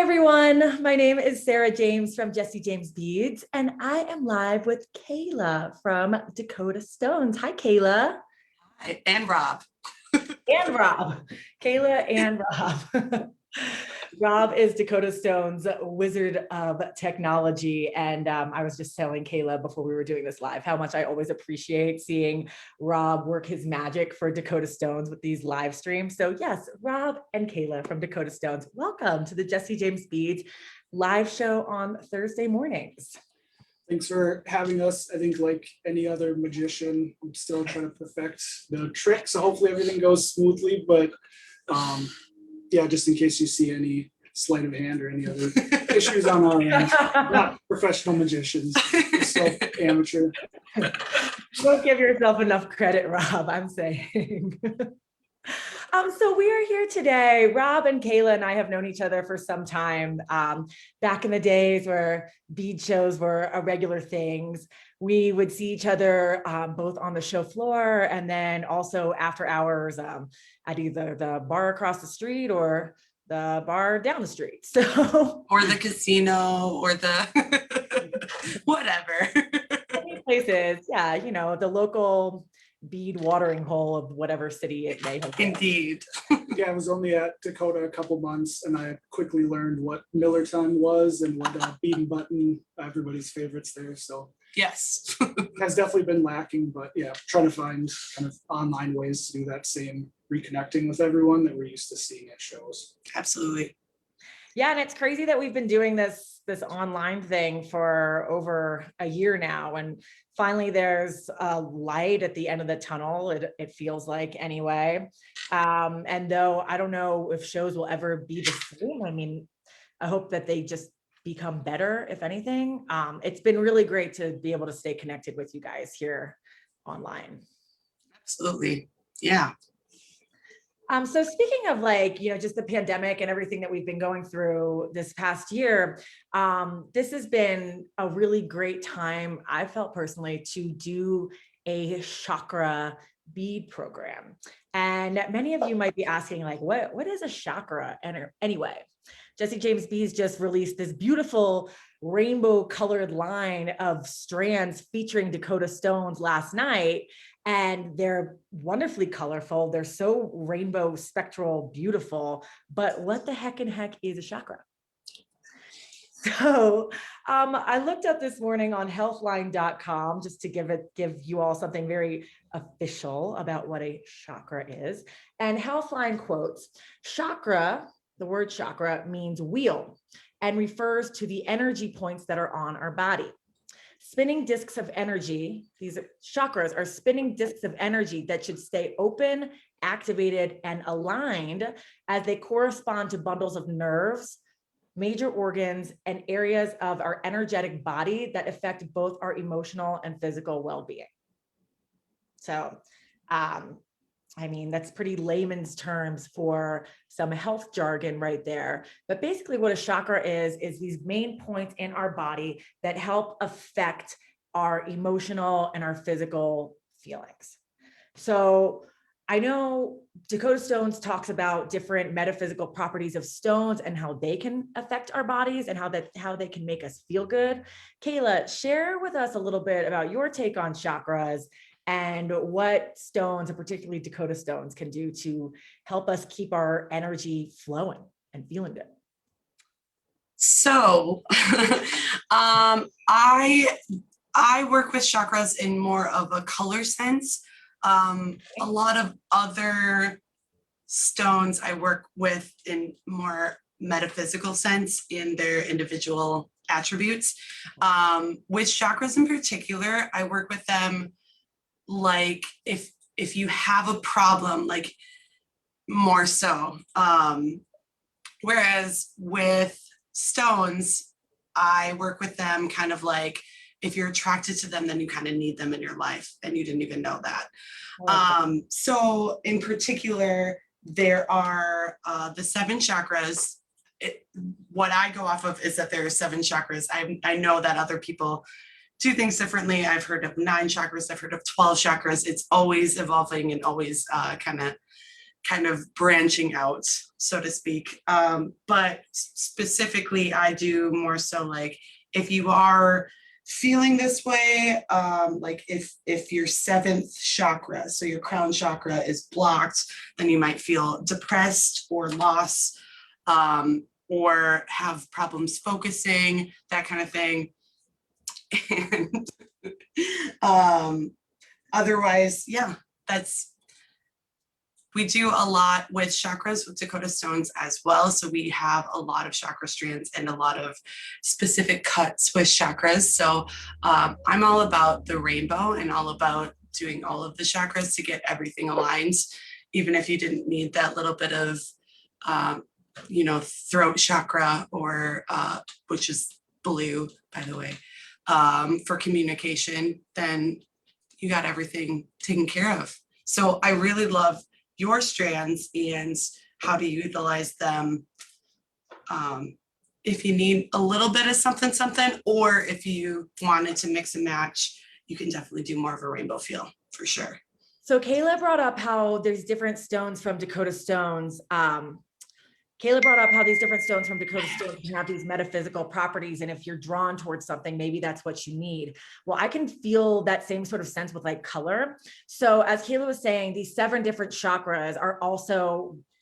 everyone. My name is Sarah James from Jesse James Beads, and I am live with Kayla from Dakota Stones. Hi, Kayla. Hi, and Rob. And Rob. Kayla and Rob. Rob is Dakota Stones' wizard of technology. And I was just telling Kayla before we were doing this live how much I always appreciate seeing Rob work his magic for Dakota Stones with these live streams. So yes, Rob and Kayla from Dakota Stones, welcome to the Jesse James Beads live show on Thursday mornings. Thanks for having us. I think like any other magician, I'm still trying to perfect the trick. So hopefully everything goes smoothly, but yeah, just in case you see any sleight of hand or any other issues on our end, not professional magicians, so amateur. Don't give yourself enough credit, Rob, I'm saying. So we are here today. Rob and Kayla and I have known each other for some time. Back in the days where bead shows were a regular thing, we would see each other both on the show floor and then also after hours at either the bar across the street or the bar down the street. So or the casino or the whatever. Many places, yeah, you know, the local bead watering hole of whatever city it may have been. Indeed. Yeah, I was only at Dakota a couple months and I quickly learned what Miller time was and what bead and button, everybody's favorites there. So yes, has definitely been lacking, but yeah, trying to find kind of online ways to do that same reconnecting with everyone that we're used to seeing at shows. Absolutely. Yeah, and it's crazy that we've been doing this online thing for over a year now, and finally there's a light at the end of the tunnel. It feels like anyway. And though I don't know if shows will ever be the same, I mean, I hope that they just become better, if anything. It's been really great to be able to stay connected with you guys here online. Absolutely. Yeah. So speaking of like, you know, just the pandemic and everything that we've been going through this past year, this has been a really great time, I felt personally, to do a chakra bead program. And many of you might be asking like, what is a chakra? And anyway, Jesse James Beads just released this beautiful rainbow colored line of strands featuring Dakota Stones last night. And they're wonderfully colorful. They're so rainbow spectral, beautiful, but what the heck is a chakra? So I looked up this morning on healthline.com just to give you all something very official about what a chakra is. And Healthline quotes, chakra, the word chakra means wheel and refers to the energy points that are on our body. Spinning discs of energy, these chakras are spinning discs of energy that should stay open, activated, and aligned as they correspond to bundles of nerves, major organs, and areas of our energetic body that affect both our emotional and physical well-being. So, I mean, that's pretty layman's terms for some health jargon right there. But basically what a chakra is these main points in our body that help affect our emotional and our physical feelings. So I know Dakota Stones talks about different metaphysical properties of stones and how they can affect our bodies and how they can make us feel good. Kayla, share with us a little bit about your take on chakras and what stones, and particularly Dakota Stones, can do to help us keep our energy flowing and feeling good. So I work with chakras in more of a color sense. A lot of other stones I work with in more metaphysical sense in their individual attributes. With chakras in particular, I work with them like if you have a problem, like more so. Whereas with stones, I work with them kind of like if you're attracted to them, then you kind of need them in your life and you didn't even know that. Okay. So in particular, there are the 7 chakras. What I go off of is that there are 7 chakras. I know that other people do things differently. I've heard of 9 chakras. I've heard of 12 chakras. It's always evolving and always kind of kind of branching out, so to speak. But specifically, I do more so like if you are feeling this way, like if your seventh chakra, so your crown chakra is blocked, then you might feel depressed or lost, or have problems focusing, that kind of thing. And otherwise, yeah, we do a lot with chakras with Dakota Stones as well. So we have a lot of chakra strands and a lot of specific cuts with chakras. So I'm all about the rainbow and all about doing all of the chakras to get everything aligned, even if you didn't need that little bit of, throat chakra or which is blue, by the way, for communication, then you got everything taken care of. So I really love your strands and how to utilize them. If you need a little bit of something, or if you wanted to mix and match, you can definitely do more of a rainbow feel for sure. So Kayla brought up how there's different stones from Dakota Stones. Kayla brought up how these different stones from Dakota Stones can have these metaphysical properties. And if you're drawn towards something, maybe that's what you need. Well, I can feel that same sort of sense with like color. So as Kayla was saying, these 7 different chakras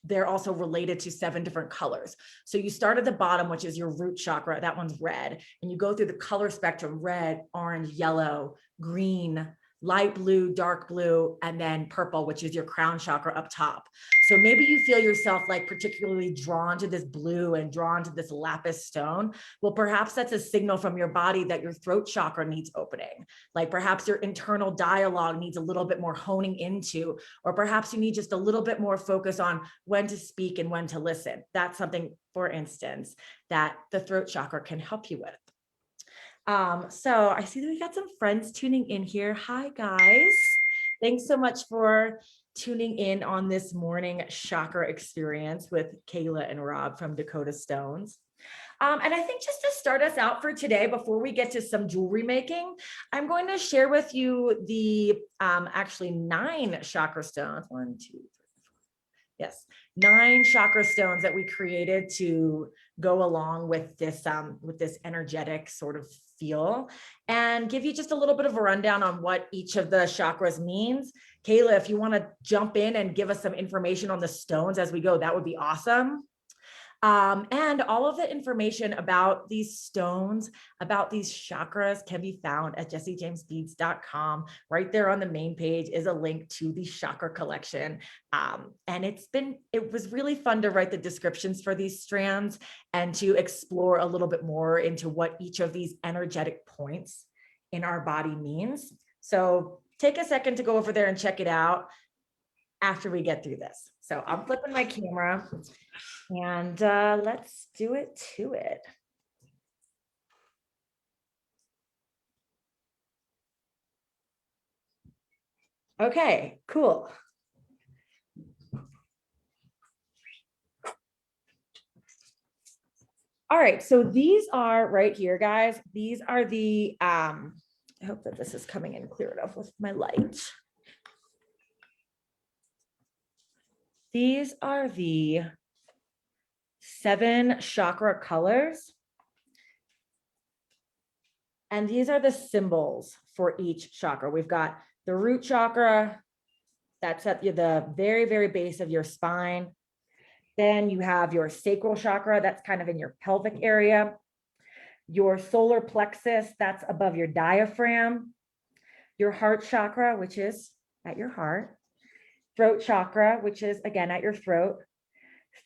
they're also related to 7 different colors. So you start at the bottom, which is your root chakra. That one's red. And you go through the color spectrum: red, orange, yellow, green, light blue, dark blue, and then purple, which is your crown chakra up top. So maybe you feel yourself like particularly drawn to this blue and drawn to this lapis stone. Well, perhaps that's a signal from your body that your throat chakra needs opening. Like perhaps your internal dialogue needs a little bit more honing into, or perhaps you need just a little bit more focus on when to speak and when to listen. That's something, for instance, that the throat chakra can help you with. So I see that we got some friends tuning in here. Hi, guys. Thanks so much for tuning in on this morning chakra experience with Kayla and Rob from Dakota Stones. And I think just to start us out for today, before we get to some jewelry making, I'm going to share with you the actually 9 chakra stones. 1, 2, 3, 4. Yes, 9 chakra stones that we created to go along with this energetic sort of feel, and give you just a little bit of a rundown on what each of the chakras means. Kayla, if you want to jump in and give us some information on the stones as we go, that would be awesome. And all of the information about these stones, about these chakras, can be found at jessiejamesbeads.com. Right there on the main page is a link to the chakra collection. And it was really fun to write the descriptions for these strands and to explore a little bit more into what each of these energetic points in our body means. So take a second to go over there and check it out after we get through this. So I'm flipping my camera. And let's do it to it. Okay, cool. All right, so these are right here, guys. These are the, I hope that this is coming in clear enough with my light. These are the 7 chakra colors. And these are the symbols for each chakra. We've got the root chakra, that's at the very, very base of your spine. Then you have your sacral chakra, that's kind of in your pelvic area. Your solar plexus, that's above your diaphragm. Your heart chakra, which is at your heart. Throat chakra, which is again at your throat.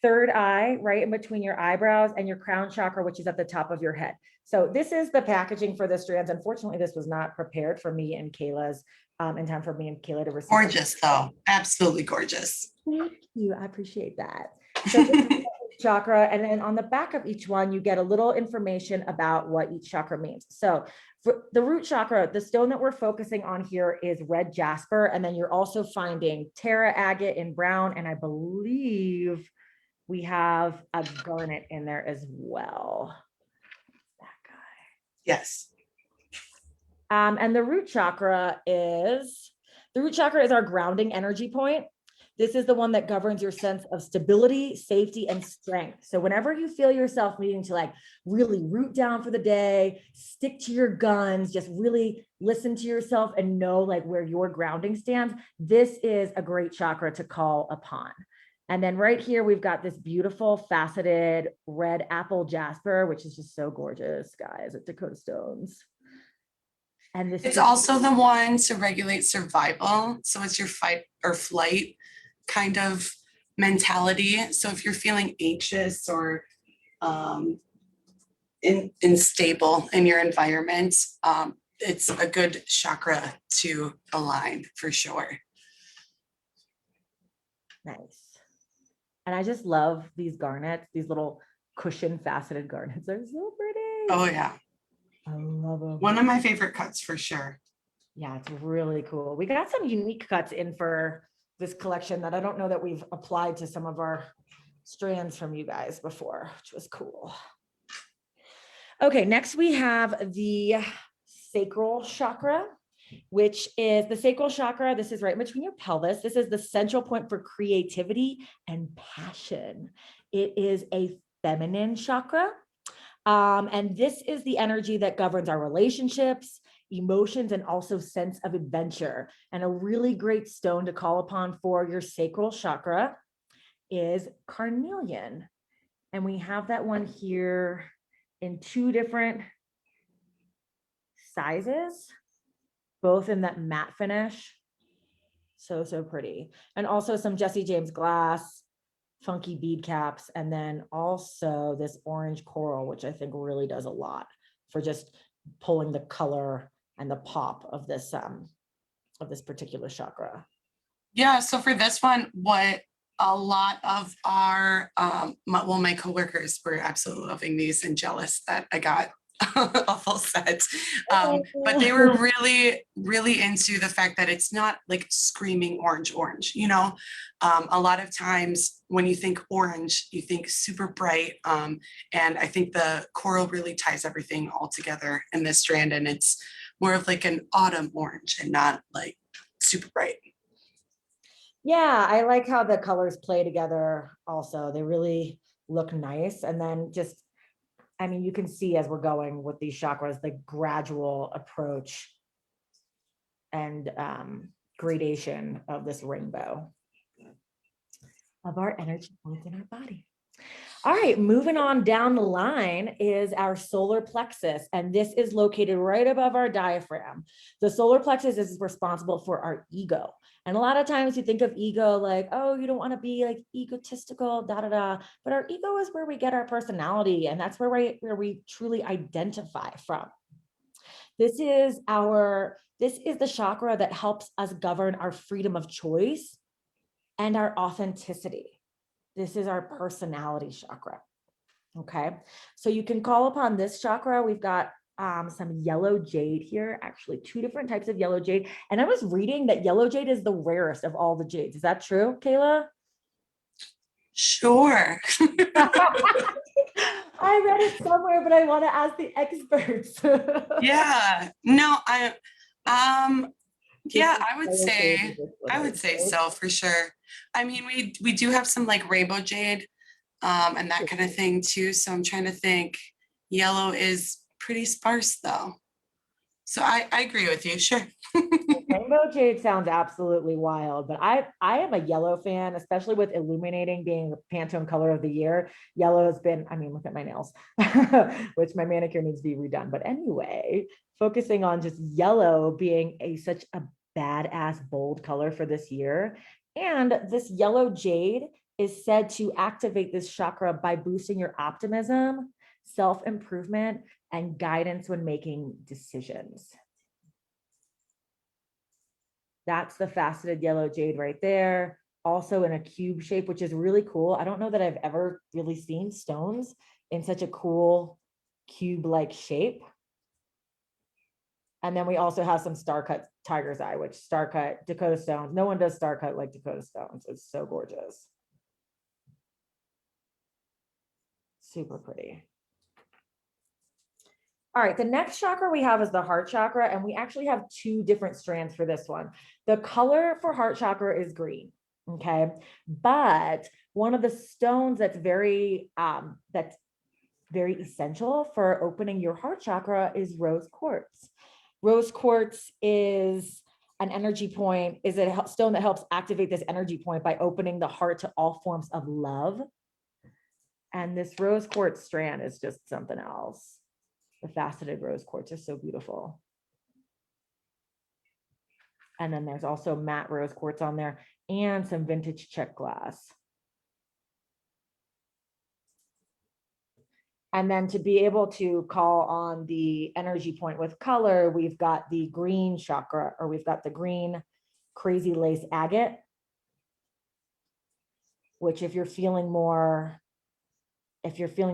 Third eye, right in between your eyebrows, and your crown chakra, which is at the top of your head. So this is the packaging for the strands. Unfortunately, this was not prepared for me and Kayla's in time for me and Kayla to receive. Gorgeous though, absolutely gorgeous. Thank you, I appreciate that. So this is the chakra, and then on the back of each one, you get a little information about what each chakra means. So for the root chakra, the stone that we're focusing on here is red jasper, and then you're also finding Terra agate in brown, and I believe we have a garnet in there as well. That guy. Yes. And the root chakra is our grounding energy point. This is the one that governs your sense of stability, safety, and strength. So whenever you feel yourself needing to like really root down for the day, stick to your guns, just really listen to yourself and know like where your grounding stands, this is a great chakra to call upon. And then right here, we've got this beautiful faceted red Apple Jasper, which is just so gorgeous, guys, at Dakota Stones. And this It's is also the one to regulate survival. So it's your fight or flight kind of mentality. So if you're feeling anxious or unstable in your environment, it's a good chakra to align for sure. nice. And I just love these garnets, these little cushion faceted garnets are so pretty. Oh yeah. I love them. One of my favorite cuts for sure. Yeah, it's really cool. We got some unique cuts in for this collection that I don't know that we've applied to some of our strands from you guys before, which was cool. Okay, next we have the Sacral Chakra, which is the Sacral Chakra. This is right between your pelvis. This is the central point for creativity and passion. It is a feminine chakra. And this is the energy that governs our relationships, emotions, and also sense of adventure. And a really great stone to call upon for your sacral chakra is Carnelian. And we have that one here in 2 different sizes, both in that matte finish. So, so pretty. And also some Jesse James glass, funky bead caps, and then also this orange coral, which I think really does a lot for just pulling the color and the pop of this particular chakra. Yeah, so for this one, what a lot of our my coworkers were absolutely loving these and jealous that I got a full set. But they were really into the fact that it's not like screaming orange, you know. A lot of times when you think orange, you think super bright. And I think the coral really ties everything all together in this strand, and it's more of like an autumn orange and not like super bright. Yeah, I like how the colors play together also. They really look nice. And then just, I mean, you can see as we're going with these chakras, the gradual approach and gradation of this rainbow of our energy points in our body. All right, moving on down the line is our solar plexus, and this is located right above our diaphragm. The solar plexus is responsible for our ego. And a lot of times you think of ego like, oh, you don't want to be like egotistical, but our ego is where we get our personality, and that's where we truly identify from. This is the chakra that helps us govern our freedom of choice and our authenticity. This is our personality chakra. Okay, so you can call upon this chakra. We've got some yellow jade here, actually 2 different types of yellow jade. And I was reading that yellow jade is the rarest of all the jades. Is that true, Kayla? Sure. I read it somewhere, but I want to ask the experts. Yeah, no, yeah, I would say so for sure. I mean, we do have some like rainbow jade and that kind of thing too. So I'm trying to think. Yellow is pretty sparse though. So I agree with you, sure. Rainbow jade sounds absolutely wild, but I am a yellow fan, especially with illuminating being the Pantone color of the year. Yellow has been, I mean, look at my nails, which my manicure needs to be redone. But anyway, focusing on just yellow being such a badass, bold color for this year. And this yellow jade is said to activate this chakra by boosting your optimism, self-improvement, and guidance when making decisions. That's the faceted yellow jade right there. Also in a cube shape, which is really cool. I don't know that I've ever really seen stones in such a cool cube-like shape. And then we also have some star cut tiger's eye, which star cut Dakota Stones. No one does star cut like Dakota Stones. It's so gorgeous. Super pretty. All right, the next chakra we have is the heart chakra, and we actually have 2 different strands for this one. The color for heart chakra is green, Okay. But one of the stones that's very essential for opening your heart chakra is rose quartz. Rose quartz is an energy point, is a stone that helps activate this energy point by opening the heart to all forms of love. And this rose quartz strand is just something else. The faceted rose quartz are so beautiful. And then there's also matte rose quartz on there and some vintage check glass. And then to be able to call on the energy point with color, we've got the green chakra, or we've got the green crazy lace agate, which if you're feeling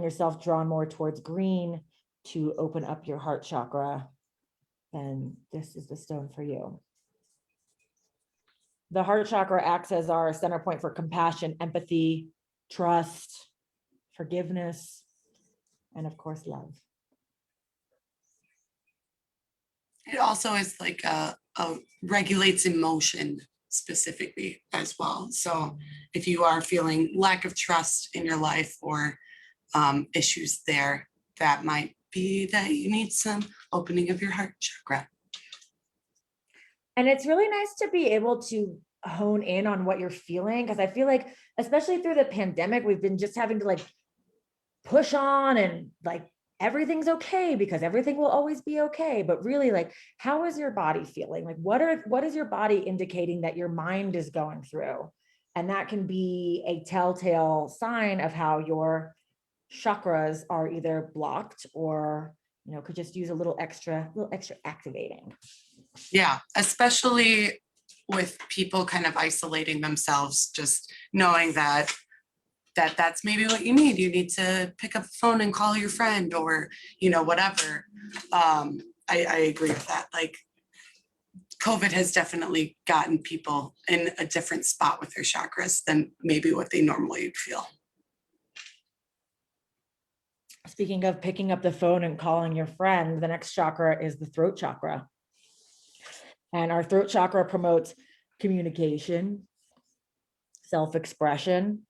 yourself drawn more towards green to open up your heart chakra, then this is the stone for you. The heart chakra acts as our center point for compassion, empathy, trust, forgiveness, and of course, love. It also is like regulates emotion specifically as well. So if you are feeling lack of trust in your life or issues there, that might be that you need some opening of your heart chakra. And it's really nice to be able to hone in on what you're feeling, because I feel like, especially through the pandemic, we've been just having to like push on and like everything's okay because everything will always be okay. But really, like, how is your body feeling? Like, what is your body indicating that your mind is going through? And that can be a telltale sign of how your chakras are either blocked or, could just use a little extra activating. Yeah, especially with people kind of isolating themselves, just knowing that that's maybe what you need. You need to pick up the phone and call your friend or, whatever. I agree with that. Like, COVID has definitely gotten people in a different spot with their chakras than maybe what they normally would feel. Speaking of picking up the phone and calling your friend, the next chakra is the throat chakra. And our throat chakra promotes communication, self-expression,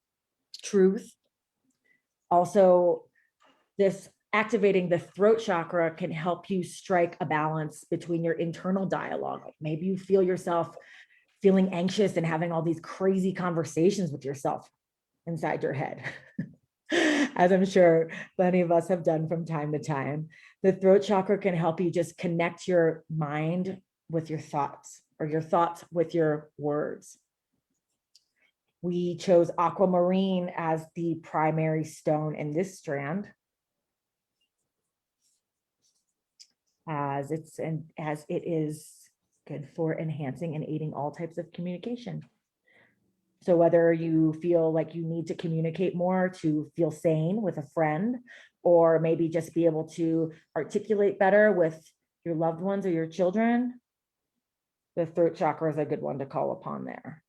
truth. Also, this activating the throat chakra can help you strike a balance between your internal dialogue. Like maybe you feel yourself feeling anxious and having all these crazy conversations with yourself inside your head, as I'm sure plenty of us have done from time to time. The throat chakra can help you just connect your mind with your thoughts, or your thoughts with your words. We chose aquamarine as the primary stone in this strand, as it is good for enhancing and aiding all types of communication. So whether you feel like you need to communicate more to feel sane with a friend, or maybe just be able to articulate better with your loved ones or your children, the throat chakra is a good one to call upon there.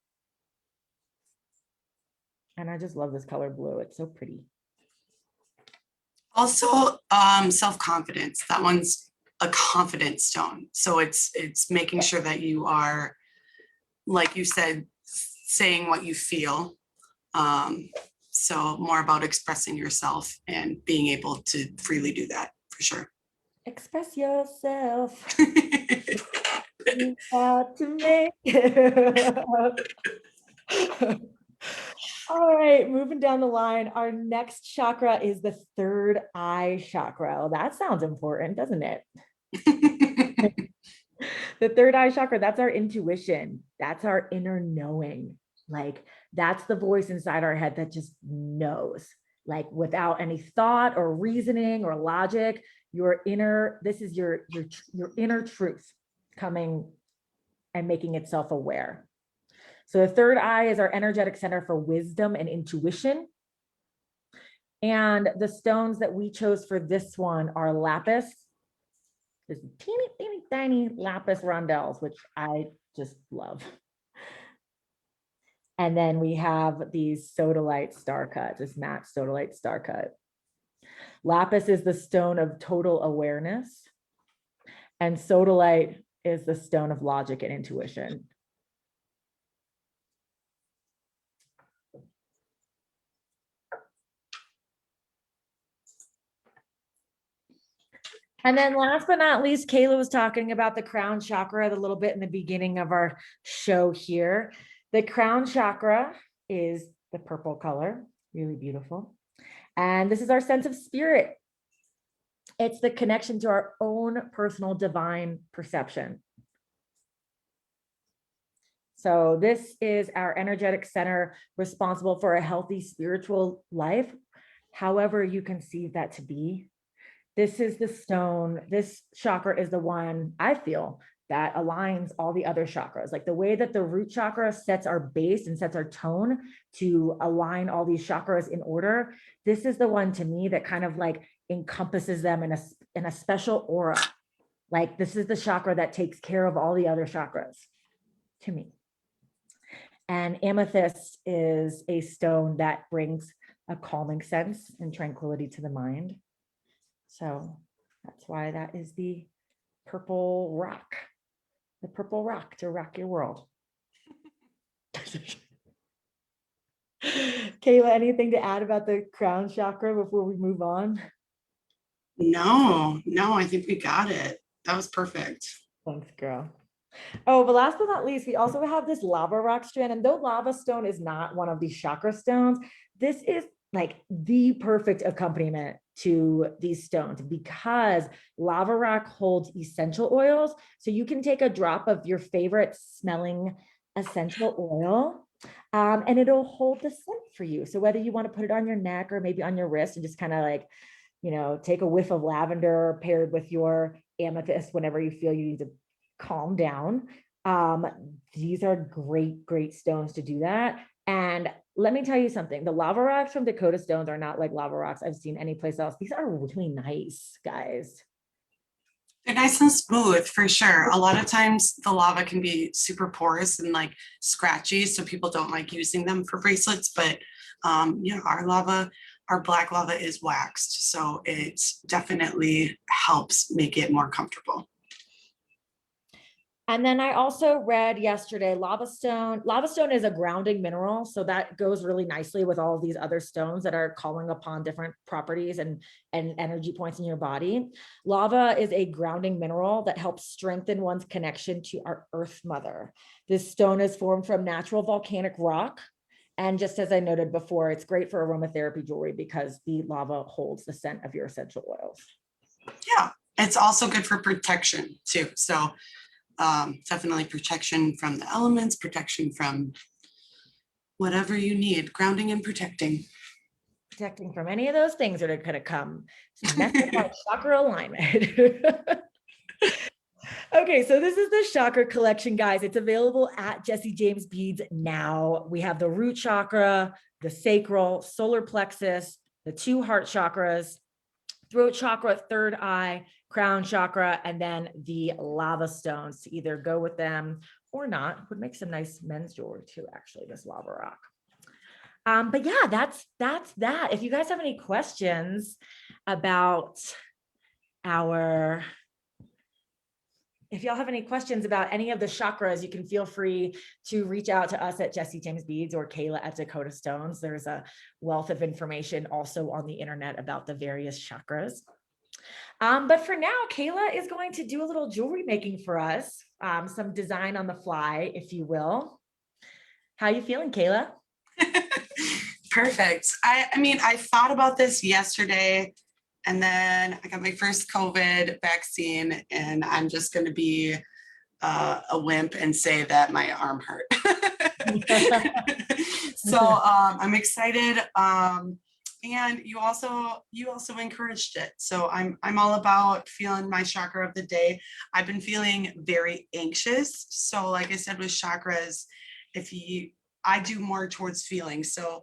And I just love this color blue. It's so pretty. Also, self-confidence. That one's a confidence stone. So it's making sure that you are, like you said, saying what you feel. So more about expressing yourself and being able to freely do that, for sure. Express yourself. You got to make it. All right, moving down the line, our next chakra is the third eye chakra. Well, that sounds important, doesn't it? The third eye chakra, that's our intuition. That's our inner knowing. Like, that's the voice inside our head that just knows, like without any thought or reasoning or logic. This is your inner truth coming and making itself aware. So the third eye is our energetic center for wisdom and intuition. And the stones that we chose for this one are lapis, this teeny tiny lapis rondelles, which I just love. And then we have these sodalite star cut, this matte sodalite star cut. Lapis is the stone of total awareness, and sodalite is the stone of logic and intuition. And then last but not least, Kayla was talking about the crown chakra a little bit in the beginning of our show here. The crown chakra is the purple color, really beautiful. And this is our sense of spirit. It's the connection to our own personal divine perception. So this is our energetic center responsible for a healthy spiritual life, however you conceive that to be. This is the stone. This chakra is the one I feel that aligns all the other chakras. Like the way that the root chakra sets our base and sets our tone to align all these chakras in order. This is the one to me that kind of like encompasses them in a special aura. Like this is the chakra that takes care of all the other chakras to me. And amethyst is a stone that brings a calming sense and tranquility to the mind. So that's why that is the purple rock to rock your world. Kayla, anything to add about the crown chakra before we move on? No, I think we got it. That was perfect. Thanks, girl. Oh, but last but not least, we also have this lava rock strand. And though lava stone is not one of these chakra stones, this is like the perfect accompaniment to these stones because lava rock holds essential oils. So you can take a drop of your favorite smelling essential oil and it'll hold the scent for you. So whether you want to put it on your neck or maybe on your wrist and just kind of like, you know, take a whiff of lavender paired with your amethyst whenever you feel you need to calm down. These are great stones to do that. And let me tell you something, the lava rocks from Dakota Stones are not like lava rocks I've seen anyplace else. These are really nice, guys. They're nice and smooth for sure. A lot of times the lava can be super porous and like scratchy, so people don't like using them for bracelets, but you know, our black lava is waxed, so it definitely helps make it more comfortable. And then I also read yesterday, lava stone is a grounding mineral. So that goes really nicely with all of these other stones that are calling upon different properties and energy points in your body. Lava is a grounding mineral that helps strengthen one's connection to our Earth Mother. This stone is formed from natural volcanic rock. And just as I noted before, it's great for aromatherapy jewelry because the lava holds the scent of your essential oils. Yeah, it's also good for protection too. So definitely protection from the elements, protection from whatever you need, grounding and protecting. Protecting from any of those things that are going to come. Mess with my chakra alignment. Okay, so this is the chakra collection, guys. It's available at Jesse James Beads now. We have the root chakra, the sacral, solar plexus, the 2 heart chakras, throat chakra, third eye, crown chakra, and then the lava stones to either go with them or not. Would make some nice men's jewelry too, actually, this lava rock. But yeah, that's that. If you guys have any questions about if y'all have any questions about any of the chakras, you can feel free to reach out to us at Jesse James Beads or Kayla at Dakota Stones. There's a wealth of information also on the internet about the various chakras. But for now, Kayla is going to do a little jewelry making for us, some design on the fly, if you will. How you feeling, Kayla? Perfect. I mean, I thought about this yesterday, and then I got my first COVID vaccine, and I'm just going to be a wimp and say that my arm hurt. So I'm excited. And you also encouraged it. So I'm all about feeling my chakra of the day. I've been feeling very anxious. So like I said, with chakras, I do more towards feeling. So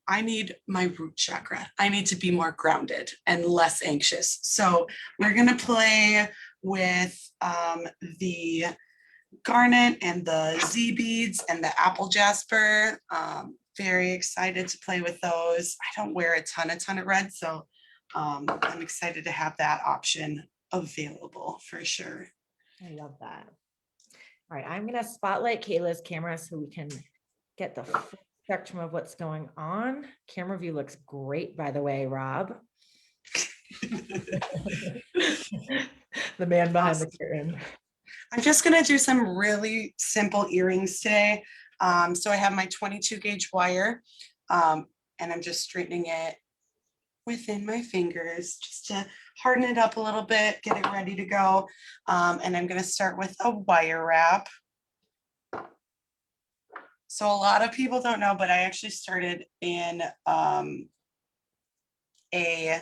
I need my root chakra. I need to be more grounded and less anxious. So we're going to play with the garnet and the Z beads and the Apple Jasper. Very excited to play with those. I don't wear a ton of red, so I'm excited to have that option available for sure. I love that. All right, I'm going to spotlight Kayla's camera so we can get the full spectrum of what's going on. Camera view looks great, by the way, Rob. The man behind the Awesome. curtain. I'm just gonna do some really simple earrings today. So I have my 22 gauge wire, and I'm just straightening it within my fingers just to harden it up a little bit, get it ready to go. And I'm gonna start with a wire wrap. So a lot of people don't know, but I actually started in a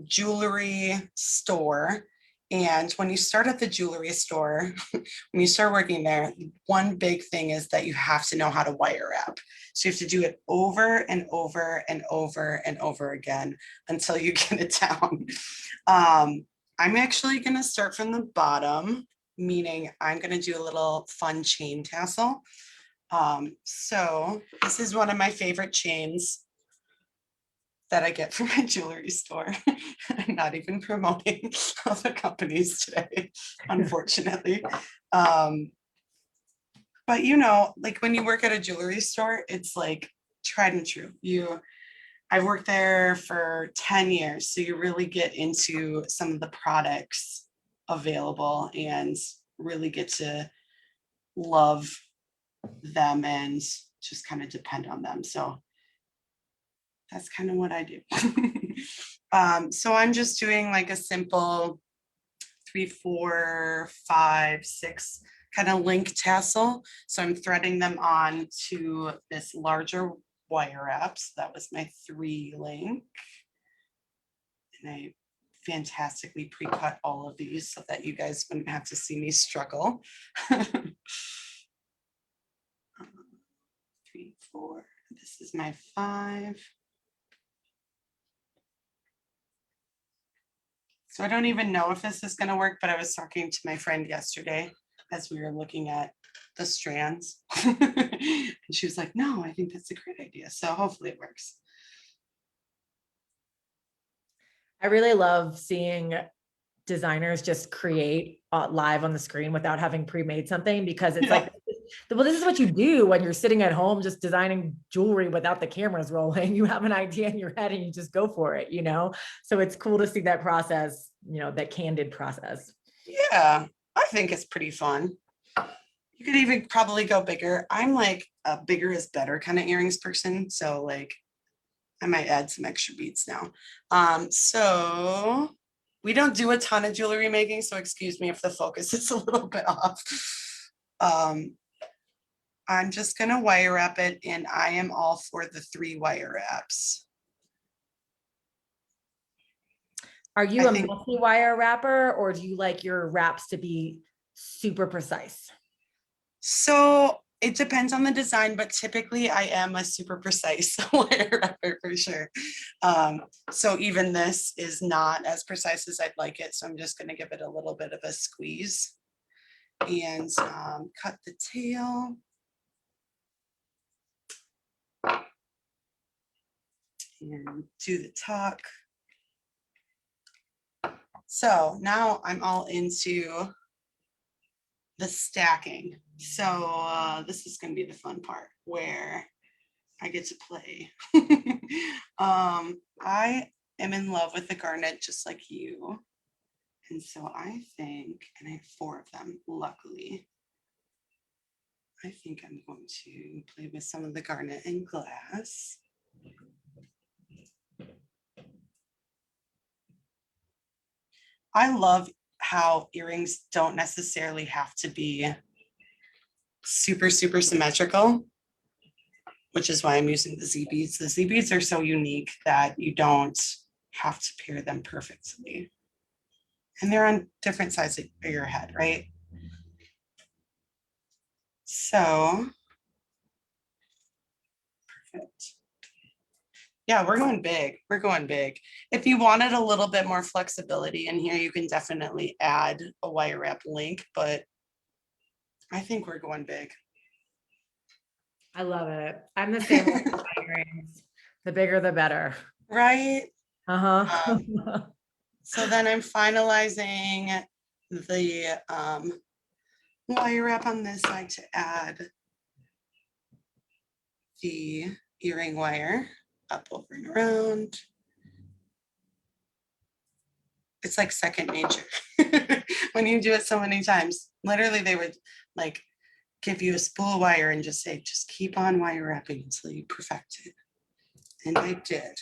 jewelry store. And when you start at the jewelry store, when you start working there, one big thing is that you have to know how to wire wrap. So you have to do it over and over and over and over again until you get it down. I'm actually going to start from the bottom, meaning I'm going to do a little fun chain tassel. So this is one of my favorite chains that I get from my jewelry store. I'm not even promoting other companies today, unfortunately. But you know, like when you work at a jewelry store, it's like tried and true. I've worked there for 10 years, so you really get into some of the products available and really get to love them and just kind of depend on them. So that's kind of what I do. So I'm just doing like a simple 3, 4, 5, 6 kind of link tassel. So I'm threading them on to this larger wire wrap. So that was my 3 link. And I fantastically pre-cut all of these so that you guys wouldn't have to see me struggle. 3, 4, this is my 5. So I don't even know if this is going to work, but I was talking to my friend yesterday as we were looking at the strands. And she was like, no, I think that's a great idea. So hopefully it works. I really love seeing designers just create live on the screen without having pre-made something, because it's like, well, this is what you do when you're sitting at home just designing jewelry without the cameras rolling. You have an idea in your head and you just go for it, you know? So it's cool to see that process, you know, that candid process. Yeah, I think it's pretty fun. You could even probably go bigger. I'm like a bigger is better kind of earrings person. So like I might add some extra beads now. So we don't do a ton of jewelry making, so excuse me if the focus is a little bit off. I'm just gonna wire wrap it, and I am all for the 3 wire wraps. Are you I a think multi-wire wrapper, or do you like your wraps to be super precise? so. It depends on the design, but typically I am a super precise wire wrapper for sure. So even this is not as precise as I'd like it. So I'm just gonna give it a little bit of a squeeze and cut the tail. And do the tuck. So now I'm all into the stacking. So this is going to be the fun part where I get to play. I am in love with the garnet just like you. And so I think, and I have 4 of them, luckily. I think I'm going to play with some of the garnet and glass. I love how earrings don't necessarily have to be super, super symmetrical, which is why I'm using the Z beads. The Z beads are so unique that you don't have to pair them perfectly. And they're on different sides of your head, right? So, perfect. Yeah, we're going big. We're going big. If you wanted a little bit more flexibility in here, you can definitely add a wire wrap link, but I think we're going big. I love it. I'm the same with my earrings. The bigger, the better. Right? Uh-huh. So then I'm finalizing the wire wrap on this side to add the earring wire up, over, and around. it's like second nature when you do it so many times. Literally, they would like give you a spool of wire and just say, just keep on wire wrapping until you perfect it. And I did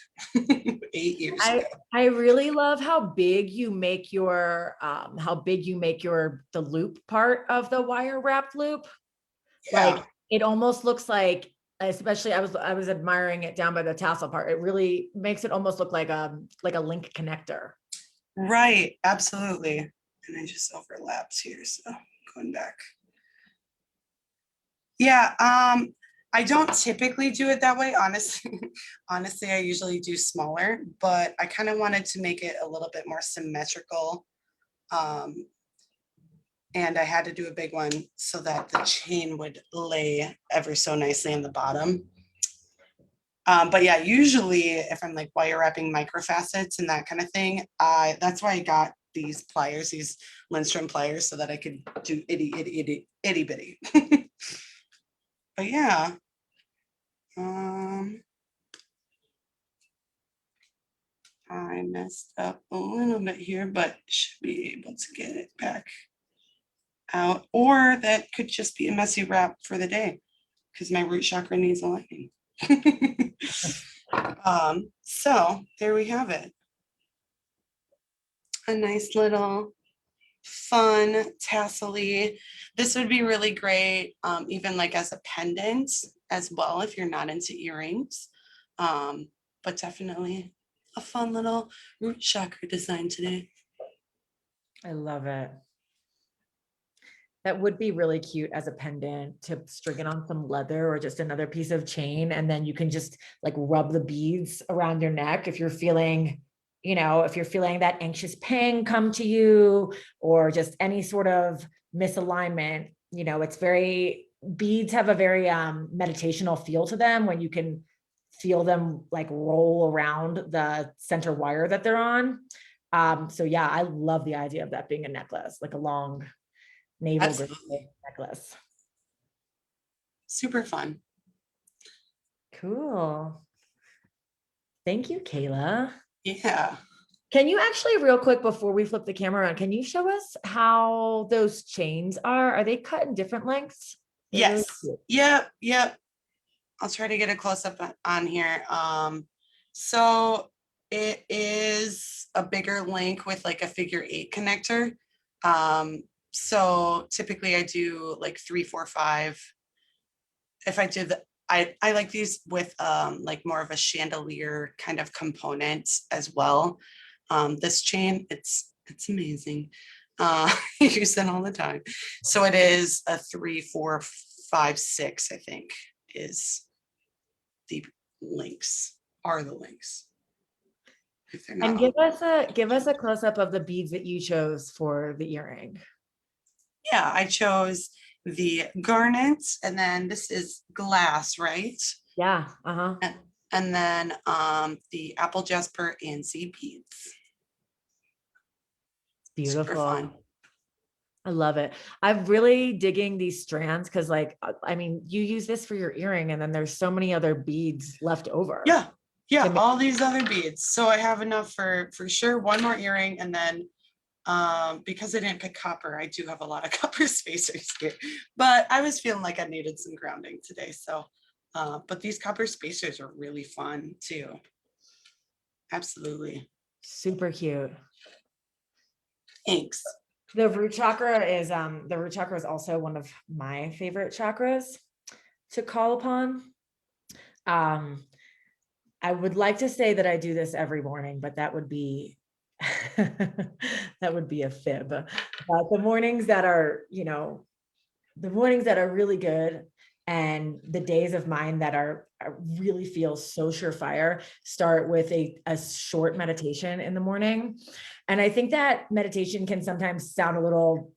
8 years ago. I really love how big you make your the loop part of the wire wrapped loop. Yeah. Like it almost looks like, especially I was admiring it down by the tassel part. It really makes it almost look like a link connector. Right, absolutely. And I just overlapped here, so going back. Yeah, I don't typically do it that way, honestly. Honestly, I usually do smaller, but I kind of wanted to make it a little bit more symmetrical. And I had to do a big one so that the chain would lay ever so nicely in the bottom. But yeah, usually if I'm like wire wrapping microfacets and that kind of thing, that's why I got these pliers, these Lindstrom pliers, so that I could do itty bitty. But yeah, I messed up a little bit here, but should be able to get it back out. Or that could just be a messy wrap for the day because my root chakra needs aligning. So there we have it. A nice little fun tassel-y. This would be really great, even like as a pendant as well, if you're not into earrings. But definitely a fun little root chakra design today. I love it. That would be really cute as a pendant to string it on some leather or just another piece of chain. And then you can just like rub the beads around your neck if you're feeling, if you're feeling that anxious pang come to you or just any sort of misalignment. Beads have a very meditational feel to them when you can feel them like roll around the center wire that they're on. So yeah, I love the idea of that being a necklace, like a long navel necklace. Super fun. Cool. Thank you, Kayla. Yeah. Can you actually, real quick, before we flip the camera around, can you show us how those chains are? Are they cut in different lengths? Yes. Yep. I'll try to get a close up on here. So it is a bigger link with like a figure 8 connector. So typically I do like 3, 4, 5. If I do I like these with like more of a chandelier kind of component as well. This chain, it's amazing. I use it all the time. So it is a 3, 4, 5, 6, I think is the links. If they're not And give us a close up of the beads that you chose for the earring. Yeah, I chose the garnet, and then this is glass, right? Yeah. And then the Apple Jasper and seed beads. Beautiful. Super fun. I love it. I'm really digging these strands because, like, I mean, you use this for your earring, and then there's so many other beads left over. Yeah, all these other beads. So I have enough for sure one more earring, and then because I didn't pick copper, I do have a lot of copper spacers here. But I was feeling like I needed some grounding today, so. But these copper spacers are really fun too. Absolutely. Super cute. Thanks. The root chakra is also one of my favorite chakras to call upon. I would like to say that I do this every morning, but that would be that would be a fib. But the mornings that are, really good, and the days of mine that are really feel so surefire start with a short meditation in the morning. And I think that meditation can sometimes sound a little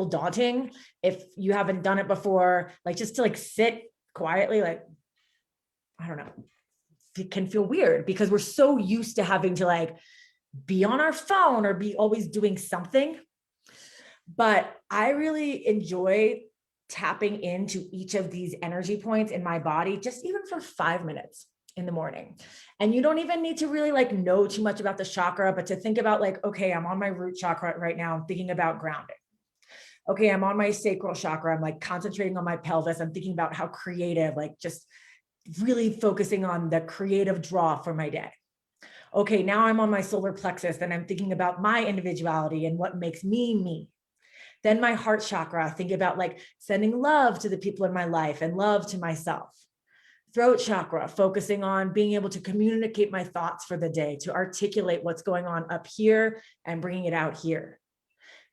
daunting if you haven't done it before, like just to like sit quietly, like, I don't know, it can feel weird because we're so used to having to like be on our phone or be always doing something. But I really enjoy tapping into each of these energy points in my body, just even for 5 minutes. in the morning. And you don't even need to really like know too much about the chakra, but to think about like, okay, I'm on my root chakra right now. I'm thinking about grounding. Okay, I'm on my sacral chakra. I'm like concentrating on my pelvis. I'm thinking about how creative, like just really focusing on the creative draw for my day. Okay, now I'm on my solar plexus and I'm thinking about my individuality and what makes me me. Then my heart chakra, think about like sending love to the people in my life and love to myself. Throat chakra, focusing on being able to communicate my thoughts for the day, to articulate what's going on up here and bringing it out here.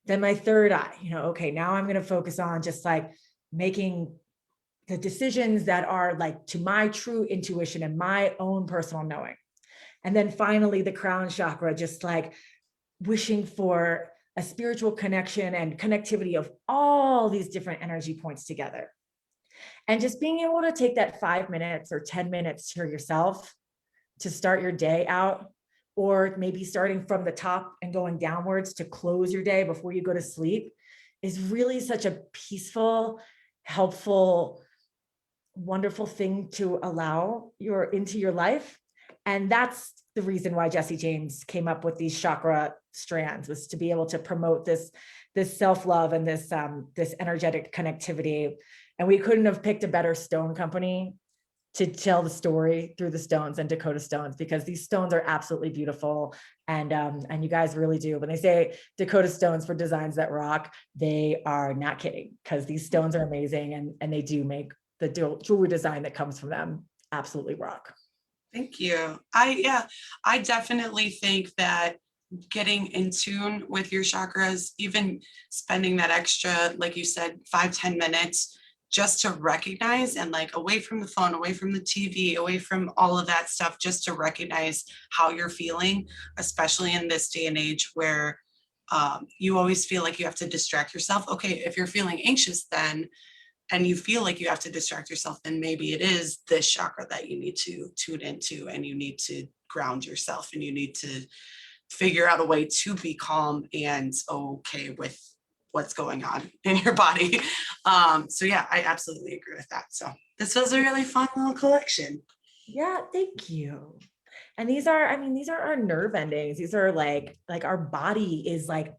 Then my third eye, okay, now I'm going to focus on just like making the decisions that are like to my true intuition and my own personal knowing. And then finally, the crown chakra, just like wishing for a spiritual connection and connectivity of all these different energy points together. And just being able to take that 5 minutes or 10 minutes to yourself to start your day out, or maybe starting from the top and going downwards to close your day before you go to sleep, is really such a peaceful, helpful, wonderful thing to allow into your life. And that's the reason why Jesse James came up with these chakra strands, was to be able to promote this self-love and this energetic connectivity. And we couldn't have picked a better stone company to tell the story through the stones than Dakota Stones, because these stones are absolutely beautiful. And you guys really do. When they say Dakota Stones for designs that rock, they are not kidding, because these stones are amazing, and they do make the jewelry design that comes from them absolutely rock. Thank you. I definitely think that getting in tune with your chakras, even spending that extra, like you said, 5-10 minutes just to recognize, and like away from the phone, away from the TV, away from all of that stuff, just to recognize how you're feeling, especially in this day and age where you always feel like you have to distract yourself. Okay, if you're feeling anxious then, and you feel like you have to distract yourself, then maybe it is this chakra that you need to tune into, and you need to ground yourself, and you need to figure out a way to be calm and okay with what's going on in your body. So yeah, I absolutely agree with that. So this was a really fun little collection. Yeah, thank you. And these are our nerve endings. These are like our body is like,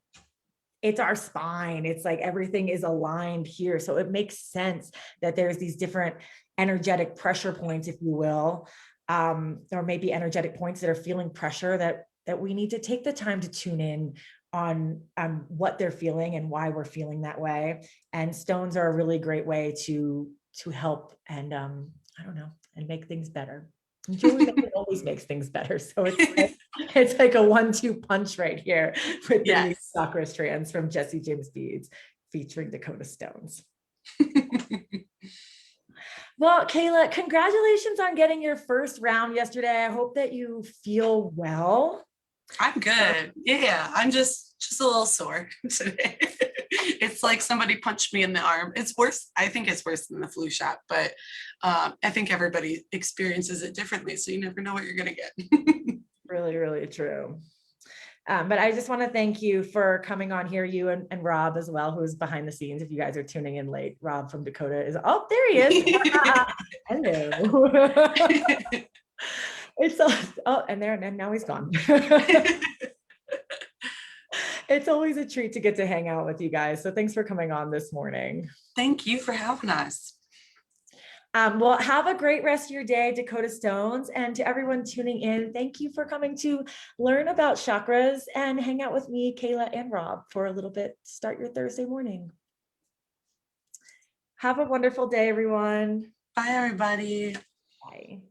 it's our spine. It's like everything is aligned here. So it makes sense that there's these different energetic pressure points, if you will, or maybe energetic points that are feeling pressure that we need to take the time to tune in on what they're feeling and why we're feeling that way. And stones are a really great way to help and I don't know, and make things better. Jewelry always makes things better. So it's like a 1-2 punch right here with the new chakra strands from Jesse James Beads featuring Dakota Stones. Well, Kayla, congratulations on getting your first round yesterday. I hope that you feel well. I'm good. Yeah, I'm just a little sore today. It's like somebody punched me in the arm. It's worse. I think it's worse than the flu shot, but I think everybody experiences it differently. So you never know what you're going to get. Really, really true. But I just want to thank you for coming on here, you and Rob as well, who's behind the scenes. If you guys are tuning in late, Rob from Dakota is, oh, there he is. Hello. It's and now he's gone. It's always a treat to get to hang out with you guys. So thanks for coming on this morning. Thank you for having us. Well, have a great rest of your day, Dakota Stones. And to everyone tuning in, thank you for coming to learn about chakras and hang out with me, Kayla, and Rob for a little bit to start your Thursday morning. Have a wonderful day, everyone. Bye, everybody. Bye.